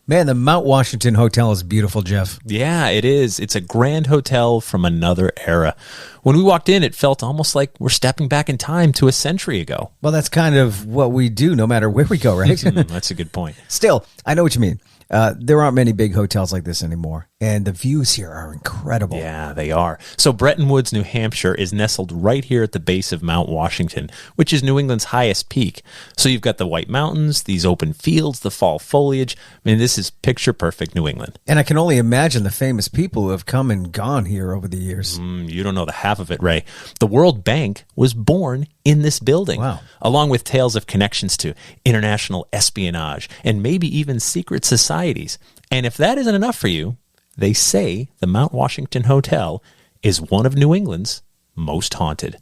Man, the Mount Washington Hotel is beautiful, Jeff. Yeah, it is. It's a grand hotel from another era. When we walked in, it felt almost like we're stepping back in time to a century ago. Well, that's kind of what we do no matter where we go, right? That's a good point. Still, I know what you mean. There aren't many big hotels like this anymore, and the views here are incredible. Yeah, they are. So Bretton Woods, New Hampshire is nestled right here at the base of Mount Washington, which is New England's highest peak. So you've got the White Mountains, these open fields, the fall foliage. I mean, this is picture-perfect New England. And I can only imagine the famous people who have come and gone here over the years. You don't know the half of it, Ray. The World Bank was born in this building, wow, along with tales of connections to international espionage and maybe even secret societies. And if that isn't enough for you, they say the Mount Washington Hotel is one of New England's most haunted.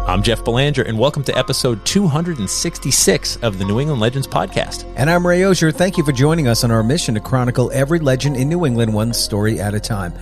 I'm Jeff Belanger, and welcome to episode 266 of the New England Legends podcast. And I'm Ray Auger. Thank you for joining us on our mission to chronicle every legend in New England one story at a time.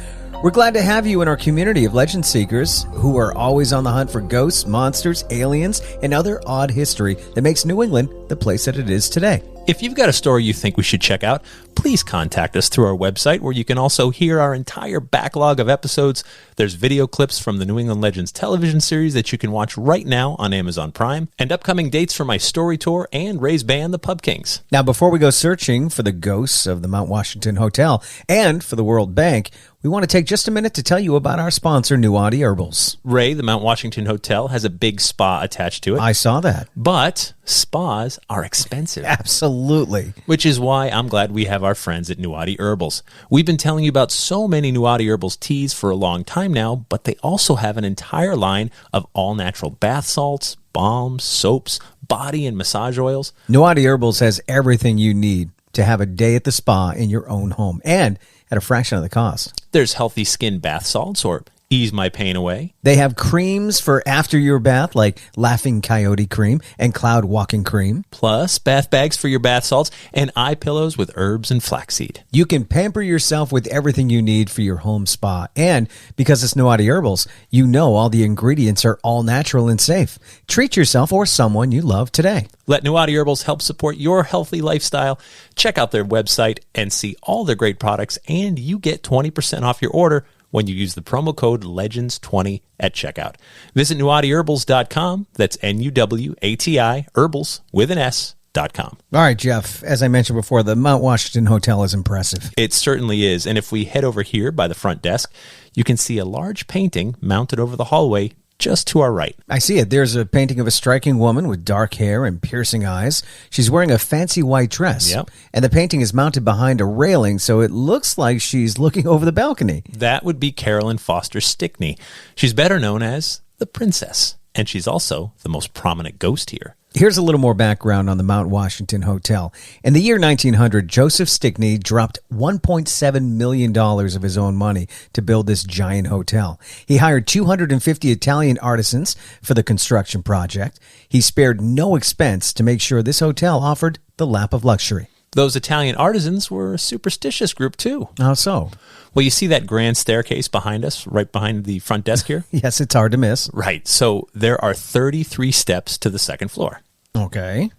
We're glad to have you in our community of legend seekers who are always on the hunt for ghosts, monsters, aliens, and other odd history that makes New England the place that it is today. If you've got a story you think we should check out, please contact us through our website, where you can also hear our entire backlog of episodes. There's video clips from the New England Legends television series that you can watch right now on Amazon Prime, and upcoming dates for my story tour and Ray's band, the Pub Kings. Now, before we go searching for the ghosts of the Mount Washington Hotel and for the World Bank, we want to take just a minute to tell you about our sponsor, Nuwadi Herbals. Ray, the Mount Washington Hotel has a big spa attached to it. I saw that. But spas are expensive. Absolutely. Which is why I'm glad we have our friends at Nuwadi Herbals. We've been telling you about so many Nuwadi Herbals teas for a long time now, but they also have an entire line of all-natural bath salts, balms, soaps, body and massage oils. Nuwadi Herbals has everything you need to have a day at the spa in your own home, and at a fraction of the cost. There's healthy skin bath salts, or ease my pain away. They have creams for after your bath, like Laughing Coyote Cream and Cloud Walking Cream. Plus, bath bags for your bath salts and eye pillows with herbs and flaxseed. You can pamper yourself with everything you need for your home spa. And because it's Nuwadi Herbals, you know all the ingredients are all natural and safe. Treat yourself or someone you love today. Let Nuwadi Herbals help support your healthy lifestyle. Check out their website and see all their great products, and you get 20% off your order when you use the promo code LEGENDS20 at checkout. Visit NuwadiHerbals.com. That's Nuwati Herbals with an S.com. All right, Jeff, as I mentioned before, the Mount Washington Hotel is impressive. It certainly is. And if we head over here by the front desk, you can see a large painting mounted over the hallway just to our right. I see it. There's a painting of a striking woman with dark hair and piercing eyes. She's wearing a fancy white dress. Yep. And the painting is mounted behind a railing, so it looks like she's looking over the balcony. That would be Carolyn Foster Stickney. She's better known as the Princess, and she's also the most prominent ghost here. Here's a little more background on the Mount Washington Hotel. In the year 1900, Joseph Stickney dropped $1.7 million of his own money to build this giant hotel. He hired 250 Italian artisans for the construction project. He spared no expense to make sure this hotel offered the lap of luxury. Those Italian artisans were a superstitious group, too. How so? Well, you see that grand staircase behind us, right behind the front desk here? Yes, it's hard to miss. Right. So there are 33 steps to the second floor. Okay.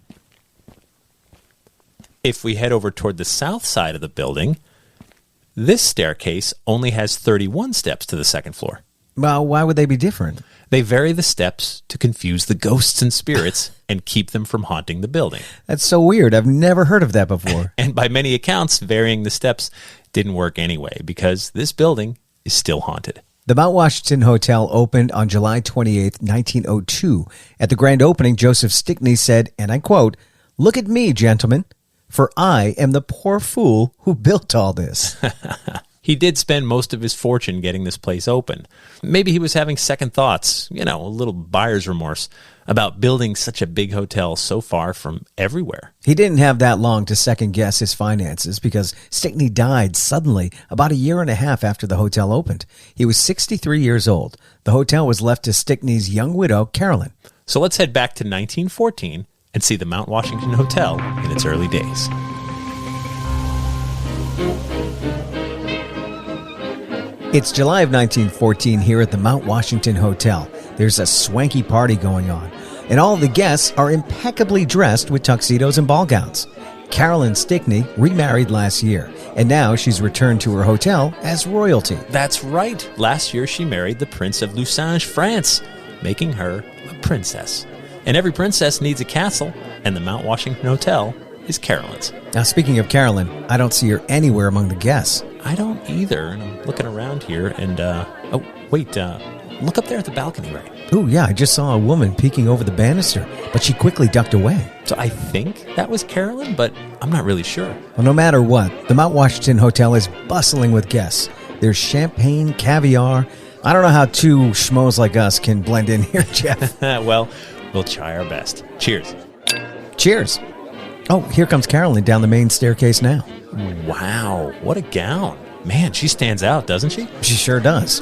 If we head over toward the south side of the building, this staircase only has 31 steps to the second floor. Well, why would they be different? They vary the steps to confuse the ghosts and spirits and keep them from haunting the building. That's so weird. I've never heard of that before. And by many accounts, varying the steps didn't work anyway, because this building is still haunted. The Mount Washington Hotel opened on July 28, 1902. At the grand opening, Joseph Stickney said, and I quote, "Look at me, gentlemen, for I am the poor fool who built all this." He did spend most of his fortune getting this place open. Maybe he was having second thoughts, a little buyer's remorse about building such a big hotel so far from everywhere. He didn't have that long to second guess his finances because Stickney died suddenly about a year and a half after the hotel opened. He was 63 years old. The hotel was left to Stickney's young widow, Carolyn. So let's head back to 1914 and see the Mount Washington Hotel in its early days. It's July of 1914 here at the Mount Washington Hotel. There's a swanky party going on. and all the guests are impeccably dressed with tuxedos and ball gowns. Carolyn Stickney remarried last year, and now she's returned to her hotel as royalty. That's right. Last year she married the Prince of Lusange, France, making her a princess. And every princess needs a castle, and the Mount Washington Hotel is Carolyn's. Now, speaking of Carolyn, I don't see her anywhere among the guests. I don't either, and I'm looking around here, and, look up there at the balcony, Ray. Ooh, yeah, I just saw a woman peeking over the banister, but she quickly ducked away. So I think that was Carolyn, but I'm not really sure. Well, no matter what, the Mount Washington Hotel is bustling with guests. There's champagne, caviar. I don't know how two schmoes like us can blend in here, Jeff. Well, we'll try our best. Cheers. Cheers. Oh, here comes Carolyn down the main staircase now. Wow, what a gown. Man, she stands out, doesn't she? She sure does.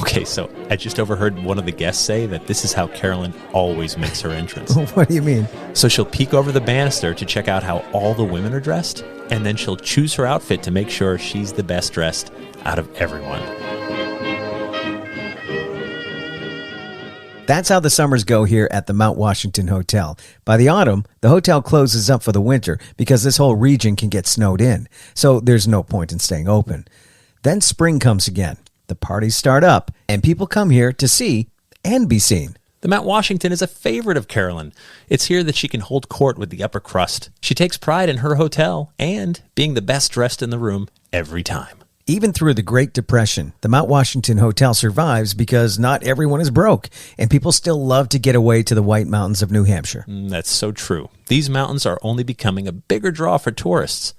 Okay, so I just overheard one of the guests say that this is how Carolyn always makes her entrance. What do you mean? So she'll peek over the banister to check out how all the women are dressed, and then she'll choose her outfit to make sure she's the best dressed out of everyone. That's how the summers go here at the Mount Washington Hotel. By the autumn, the hotel closes up for the winter because this whole region can get snowed in, so there's no point in staying open. Then spring comes again. The parties start up, and people come here to see and be seen. The Mount Washington is a favorite of Carolyn. It's here that she can hold court with the upper crust. She takes pride in her hotel and being the best dressed in the room every time. Even through the Great Depression, the Mount Washington Hotel survives because not everyone is broke, and people still love to get away to the White Mountains of New Hampshire. That's so true. These mountains are only becoming a bigger draw for tourists.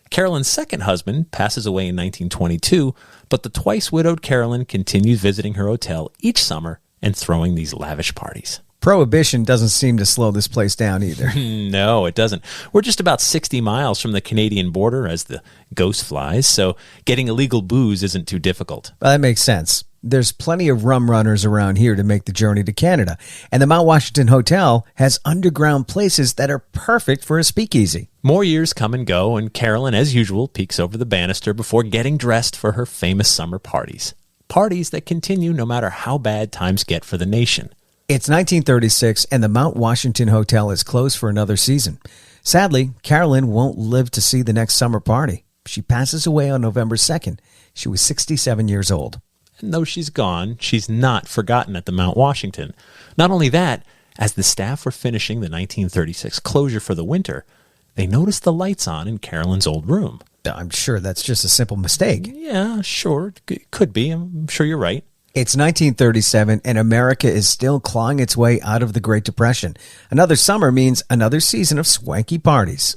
Carolyn's second husband passes away in 1922, but the twice-widowed Carolyn continues visiting her hotel each summer and throwing these lavish parties. Prohibition doesn't seem to slow this place down either. No, it doesn't. We're just about 60 miles from the Canadian border as the ghost flies, so getting illegal booze isn't too difficult. Well, that makes sense. There's plenty of rum runners around here to make the journey to Canada, and the Mount Washington Hotel has underground places that are perfect for a speakeasy. More years come and go, and Carolyn, as usual, peeks over the banister before getting dressed for her famous summer parties. Parties that continue no matter how bad times get for the nation. It's 1936, and the Mount Washington Hotel is closed for another season. Sadly, Carolyn won't live to see the next summer party. She passes away on November 2nd. She was 67 years old. And though she's gone, she's not forgotten at the Mount Washington. Not only that, as the staff were finishing the 1936 closure for the winter, they noticed the lights on in Carolyn's old room. I'm sure that's just a simple mistake. Yeah, sure. It could be. I'm sure you're right. It's 1937, and America is still clawing its way out of the Great Depression. Another summer means another season of swanky parties.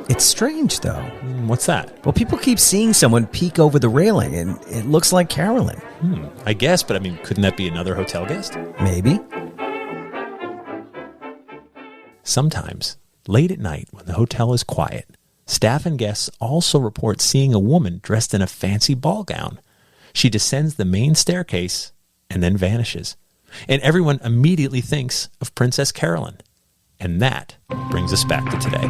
It's strange, though. What's that? Well, people keep seeing someone peek over the railing, and it looks like Carolyn. I guess, but couldn't that be another hotel guest? Maybe. Sometimes, late at night when the hotel is quiet, staff and guests also report seeing a woman dressed in a fancy ball gown. She descends the main staircase and then vanishes. And everyone immediately thinks of Princess Carolyn. And that brings us back to today.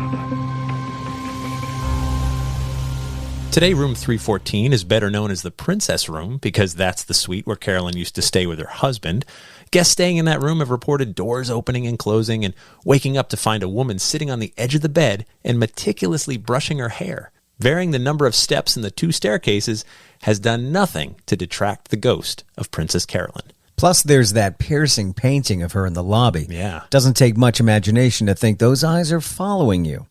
Today, room 314 is better known as the Princess Room because that's the suite where Carolyn used to stay with her husband. Guests staying in that room have reported doors opening and closing and waking up to find a woman sitting on the edge of the bed and meticulously brushing her hair. Varying the number of steps in the two staircases has done nothing to detract the ghost of Princess Carolyn. Plus, there's that piercing painting of her in the lobby. Yeah. Doesn't take much imagination to think those eyes are following you.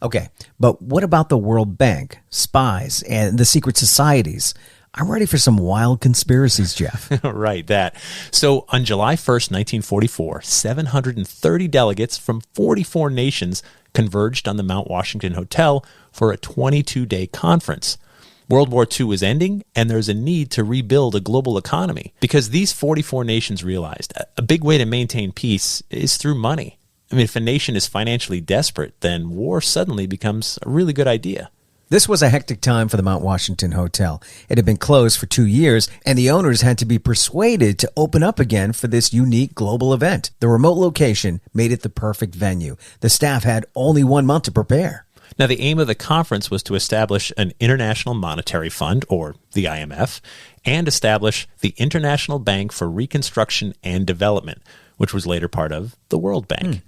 Okay, but what about the World Bank, spies, and the secret societies? I'm ready for some wild conspiracies, Jeff. Right, that. So on July 1st, 1944, 730 delegates from 44 nations converged on the Mount Washington Hotel for a 22-day conference. World War II is ending, and there's a need to rebuild a global economy because these 44 nations realized a big way to maintain peace is through money. If a nation is financially desperate, then war suddenly becomes a really good idea. This was a hectic time for the Mount Washington Hotel. It had been closed for 2 years, and the owners had to be persuaded to open up again for this unique global event. The remote location made it the perfect venue. The staff had only 1 month to prepare. Now, the aim of the conference was to establish an International Monetary Fund, or the IMF, and establish the International Bank for Reconstruction and Development, which was later part of the World Bank.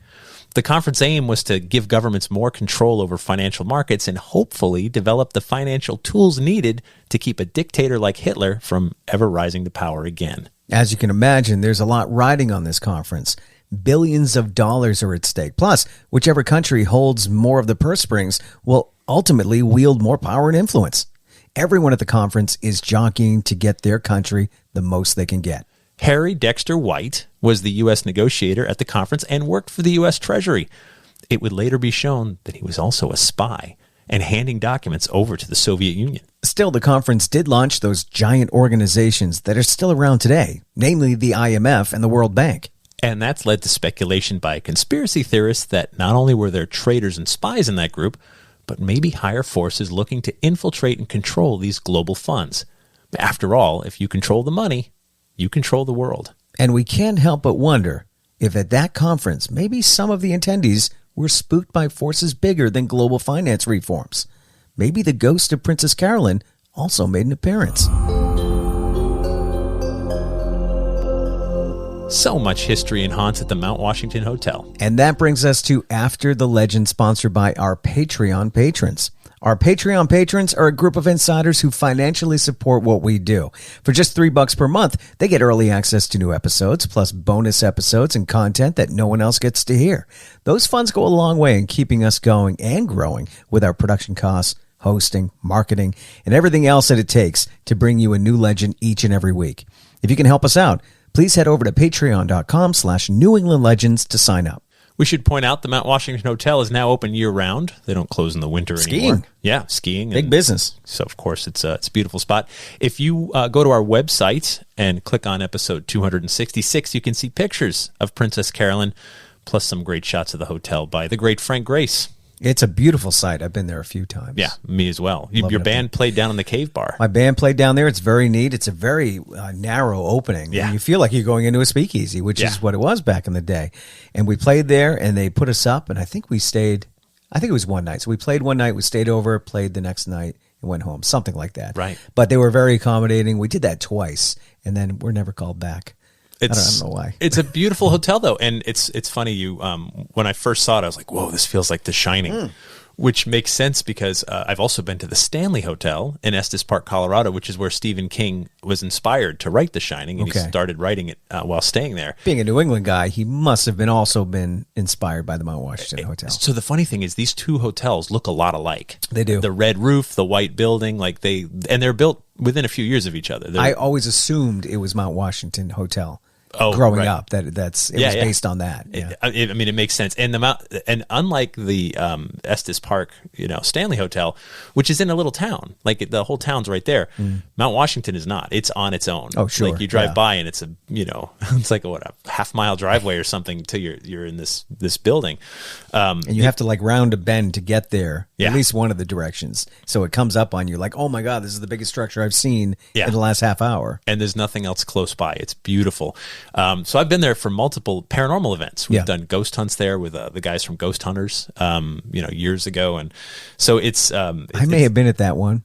The conference aim was to give governments more control over financial markets and hopefully develop the financial tools needed to keep a dictator like Hitler from ever rising to power again. As you can imagine, there's a lot riding on this conference. Billions of dollars are at stake. Plus, whichever country holds more of the purse strings will ultimately wield more power and influence. Everyone at the conference is jockeying to get their country the most they can get. Harry Dexter White was the U.S. negotiator at the conference and worked for the U.S. Treasury. It would later be shown that he was also a spy and handing documents over to the Soviet Union. Still, the conference did launch those giant organizations that are still around today, namely the IMF and the World Bank. And that's led to speculation by conspiracy theorists that not only were there traitors and spies in that group, but maybe higher forces looking to infiltrate and control these global funds. After all, if you control the money, you control the world. And we can't help but wonder if at that conference, maybe some of the attendees were spooked by forces bigger than global finance reforms. Maybe the ghost of Princess Carolyn also made an appearance. So much history and haunts at the Mount Washington Hotel. And that brings us to After the Legend, sponsored by our Patreon patrons. Our Patreon patrons are a group of insiders who financially support what we do. For just $3 per month, they get early access to new episodes, plus bonus episodes and content that no one else gets to hear. Those funds go a long way in keeping us going and growing with our production costs, hosting, marketing, and everything else that it takes to bring you a new legend each and every week. If you can help us out, please head over to patreon.com/New England Legends to sign up. We should point out the Mount Washington Hotel is now open year-round. They don't close in the winter anymore. Skiing. Yeah, skiing. Big business. So, of course, it's a beautiful spot. If you go to our website and click on episode 266, you can see pictures of Princess Carolyn, plus some great shots of the hotel by the great Frank Grace. It's a beautiful site. I've been there a few times. Yeah, me as well. Your band played down in the Cave Bar. My band played down there. It's very neat. It's a very narrow opening. Yeah. And you feel like you're going into a speakeasy, which is what it was back in the day. And we played there, and they put us up, and I think we stayed, I think it was one night. So we played one night, we stayed over, played the next night, and went home, something like that. Right. But they were very accommodating. We did that twice, and then we're never called back. I don't know why. It's a beautiful hotel, though, and it's funny. You when I first saw it, I was like, "Whoa, this feels like The Shining," which makes sense because I've also been to the Stanley Hotel in Estes Park, Colorado, which is where Stephen King was inspired to write The Shining, and he started writing it while staying there. Being a New England guy, he must have also been inspired by the Mount Washington Hotel. So the funny thing is, these two hotels look a lot alike. They do. The red roof, the white building, they're built within a few years of each other. I always assumed it was Mount Washington Hotel. Oh, growing up, it was based on that. Yeah. It makes sense. And unlike the Estes Park, Stanley Hotel, which is in a little town, like the whole town's right there. Mount Washington is not. It's on its own. Oh, sure. Like you drive by and it's it's like a half-mile driveway or something till you're in this building. And you have to round a bend to get there. Yeah. At least one of the directions. So it comes up on you like, oh my God, this is the biggest structure I've seen in the last half hour. And there's nothing else close by. It's beautiful. So I've been there for multiple paranormal events. We've done ghost hunts there with the guys from Ghost Hunters, years ago. And so I may have been at that one.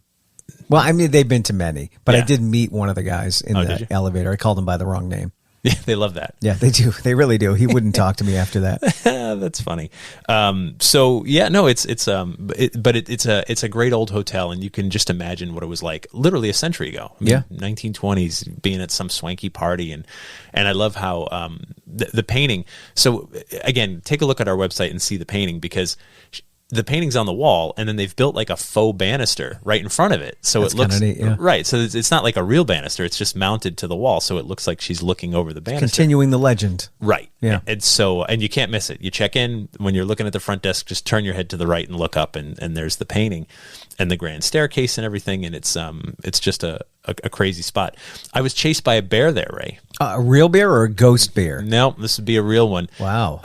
Well, I mean, they've been to many, but I did meet one of the guys in the elevator. I called him by the wrong name. Yeah, they love that. Yeah, they do. They really do. He wouldn't talk to me after that. That's funny. It's a great old hotel, and you can just imagine what it was like literally a century ago. 1920s, being at some swanky party, and I love how the painting. So again, take a look at our website and see the painting because the painting's on the wall, and then they've built like a faux banister right in front of it. So That's it looks neat, right. So it's not like a real banister. It's just mounted to the wall. So it looks like she's looking over the banister. Continuing the legend. Right. Yeah. And you can't miss it. You check in when you're looking at the front desk, just turn your head to the right and look up, and there's the painting and the grand staircase and everything. And it's just a crazy spot. I was chased by a bear there, Ray. A real bear or a ghost bear? No, this would be a real one. Wow.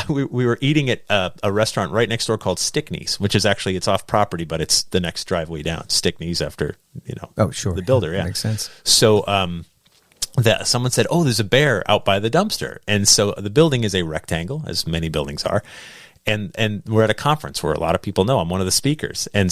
We were eating at a restaurant right next door called Stickney's, which is actually, it's off property, but it's the next driveway down. Stickney's after, oh, sure. the builder. Yeah. Makes sense. So, that someone said, oh, there's a bear out by the dumpster. And so the building is a rectangle, as many buildings are. and we're at a conference where a lot of people know I'm one of the speakers, and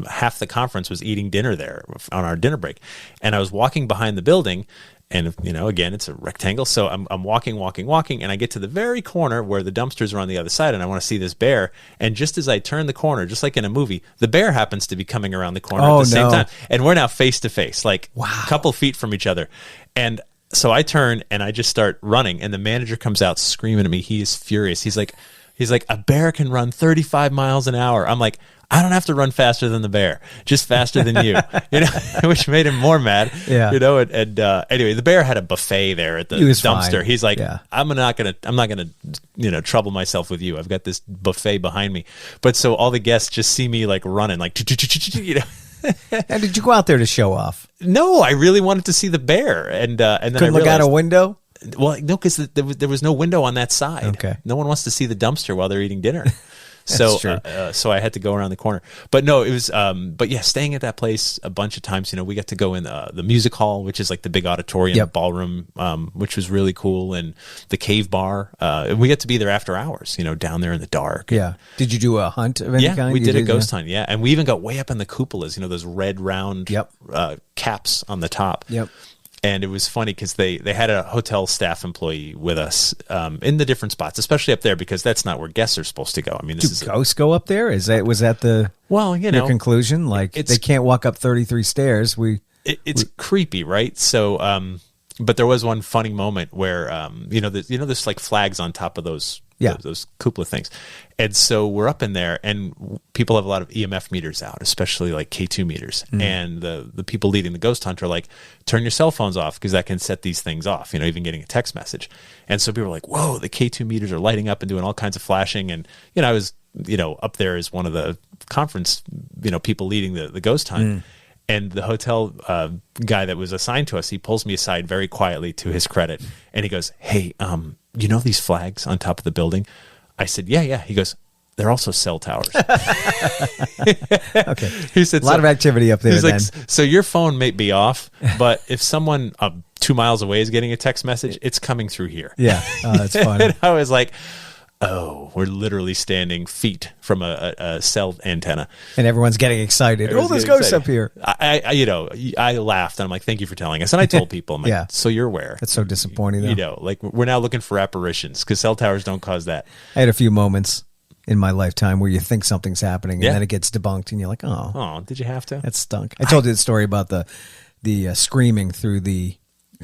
half the conference was eating dinner there on our dinner break, and I was walking behind the building. And, again, it's a rectangle. So I'm walking, and I get to the very corner where the dumpsters are on the other side, and I want to see this bear. And just as I turn the corner, just like in a movie, the bear happens to be coming around the corner at the same time. And we're now face to face, like a couple feet from each other. And so I turn and I just start running, and the manager comes out screaming at me. He is furious. He's like, a bear can run 35 miles an hour. I'm like, I don't have to run faster than the bear, just faster than you, which made him more mad. Yeah. Anyway, the bear had a buffet there at the dumpster. Fine. He's like, I'm not gonna, trouble myself with you. I've got this buffet behind me. But so all the guests just see me like running, like, And did you go out there to show off? No, I really wanted to see the bear, and then couldn't I realized, look out a window. Well, no, because there was no window on that side. Okay. No one wants to see the dumpster while they're eating dinner. So I had to go around the corner. But no, it was, staying at that place a bunch of times. We got to go in the music hall, which is like the big auditorium ballroom, which was really cool, and the cave bar. And we got to be there after hours, down there in the dark. Yeah. Did you do a hunt of any kind? Yeah, we did a ghost hunt. Yeah. And we even got way up in the cupolas, those red round caps on the top. Yep. And it was funny because they had a hotel staff employee with us in the different spots, especially up there, because that's not where guests are supposed to go. I mean, do ghosts go up there? Was that the your conclusion? Like they can't walk up 33 stairs. It's creepy, right? So, but there was one funny moment where there's like flags on top of those cupola things, and so we're up in there, and people have a lot of EMF meters out, especially like K2 meters, and the people leading the ghost hunt are like, turn your cell phones off because that can set these things off, even getting a text message. And so people are like, whoa, the K2 meters are lighting up and doing all kinds of flashing. And I was up there as one of the conference people leading the ghost hunt. And the hotel guy that was assigned to us, he pulls me aside very quietly, to his credit, and he goes, hey, these flags on top of the building? I said, yeah. He goes, they're also cell towers. Okay. He said, a lot of activity up there. He's then. like, so your phone may be off, but if someone 2 miles away is getting a text message, it's coming through here. Yeah, that's funny. And I was like, oh, we're literally standing feet from a cell antenna, and everyone's getting excited. There's ghosts up here. I laughed, and I'm like, thank you for telling us. And I told people, I'm like, so you're aware. That's so disappointing, though. Like we're now looking for apparitions because cell towers don't cause that. I had a few moments in my lifetime where you think something's happening, and then it gets debunked, and you're like, oh, did you have to? That stunk. I told you the story about the screaming through the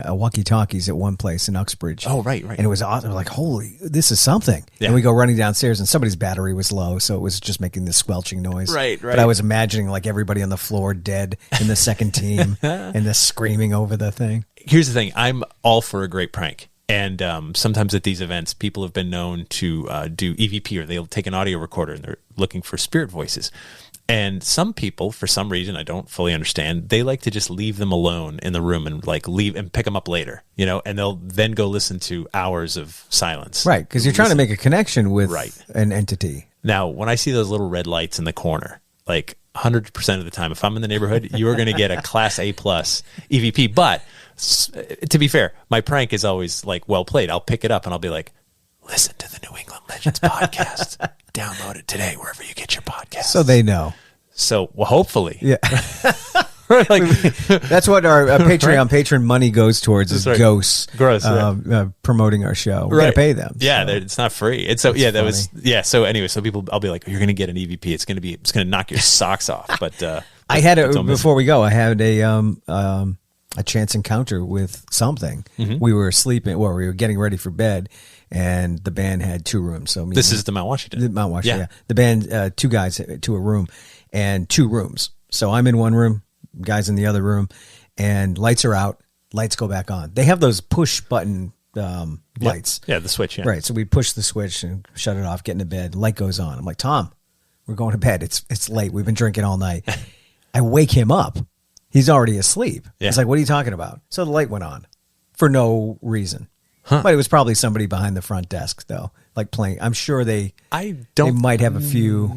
walkie-talkies at one place in Uxbridge. Oh, right. And it was awesome. Like, holy, this is something. Yeah. And we go running downstairs, and somebody's battery was low, so it was just making this squelching noise. Right. But I was imagining like everybody on the floor dead in the second team and the screaming over the thing. Here's the thing. I'm all for a great prank. And sometimes at these events, people have been known to do EVP, or they'll take an audio recorder and they're looking for spirit voices. And some people, for some reason I don't fully understand, they like to just leave them alone in the room and like leave and pick them up later, and they'll then go listen to hours of silence. Right, because you're trying to make a connection with an entity. Now, when I see those little red lights in the corner, like 100% of the time, if I'm in the neighborhood, you're going to get a Class A+ EVP. But to be fair, my prank is always like well played. I'll pick it up and I'll be like, listen to the New England Legends podcast. Download it today wherever you get your podcasts. So they know. So, well, hopefully. Yeah. Like, that's what our Patreon patron money goes towards, is ghosts promoting our show. We got to pay them. Yeah, so. It's not free. And so, so anyway, so people, I'll be like, you're going to get an EVP. It's going to knock your socks off. But I had before we go, I had a chance encounter with something. Mm-hmm. We were sleeping, we were getting ready for bed, and the band had 2 rooms. So this is the Mount Washington. Mount Washington, yeah. The band, 2 guys to a room, and 2 rooms. So I'm in one room, guys in the other room, and lights are out. Lights go back on. They have those push button lights. Yeah, the switch. Yeah. Right. So we push the switch and shut it off, get into bed. Light goes on. I'm like, Tom, we're going to bed. It's late. We've been drinking all night. I wake him up. He's already asleep. Yeah. He's like, what are you talking about? So the light went on for no reason. Huh. But it was probably somebody behind the front desk, though, like playing. I'm sure they might have a few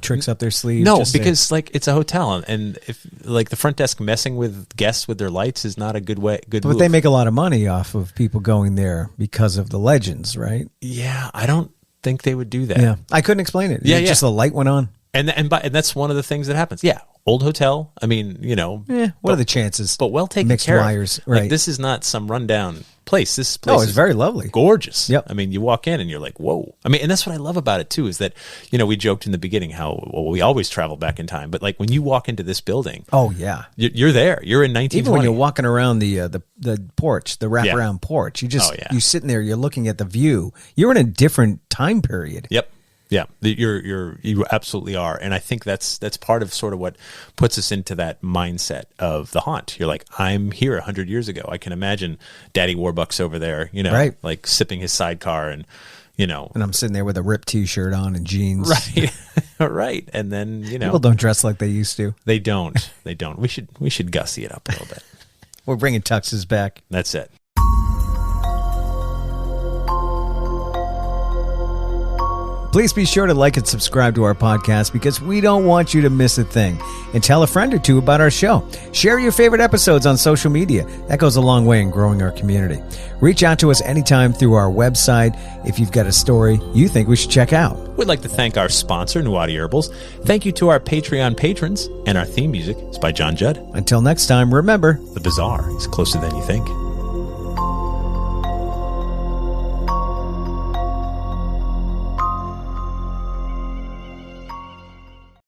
tricks up their sleeve. No, because like it's a hotel, and if like the front desk messing with guests with their lights is not a good But move. They make a lot of money off of people going there because of the legends, right? Yeah, I don't think they would do that. Yeah. I couldn't explain it. Yeah, Just the light went on. And that's one of the things that happens. Yeah. Old hotel. I mean, What are the chances? But well taken Mixed care wires, of. right. Like, this is not some rundown place. This place it's is very lovely. gorgeous. Yep. I mean, you walk in and you're like, whoa. I mean, and that's what I love about it too, is that, we joked in the beginning how we always travel back in time. But like when you walk into this building, Oh, yeah. you're there. You're in 1920. Even when you're walking around the porch, the wraparound porch, you sitting there, you're looking at the view. You're in a different time period. Yep. Yeah, you absolutely are, and I think that's part of sort of what puts us into that mindset of the haunt. You're like, I'm here 100 years ago. I can imagine Daddy Warbucks over there, Right. like sipping his sidecar, and And I'm sitting there with a ripped T-shirt on and jeans. right, right, and then People don't dress like they used to. they don't. We should gussy it up a little bit. We're bringing tuxes back. That's it. Please be sure to like and subscribe to our podcast because we don't want you to miss a thing. And tell a friend or two about our show. Share your favorite episodes on social media. That goes a long way in growing our community. Reach out to us anytime through our website if you've got a story you think we should check out. We'd like to thank our sponsor, Nuati Herbals. Thank you to our Patreon patrons, and our theme music is by John Judd. Until next time, remember, The bizarre is closer than you think.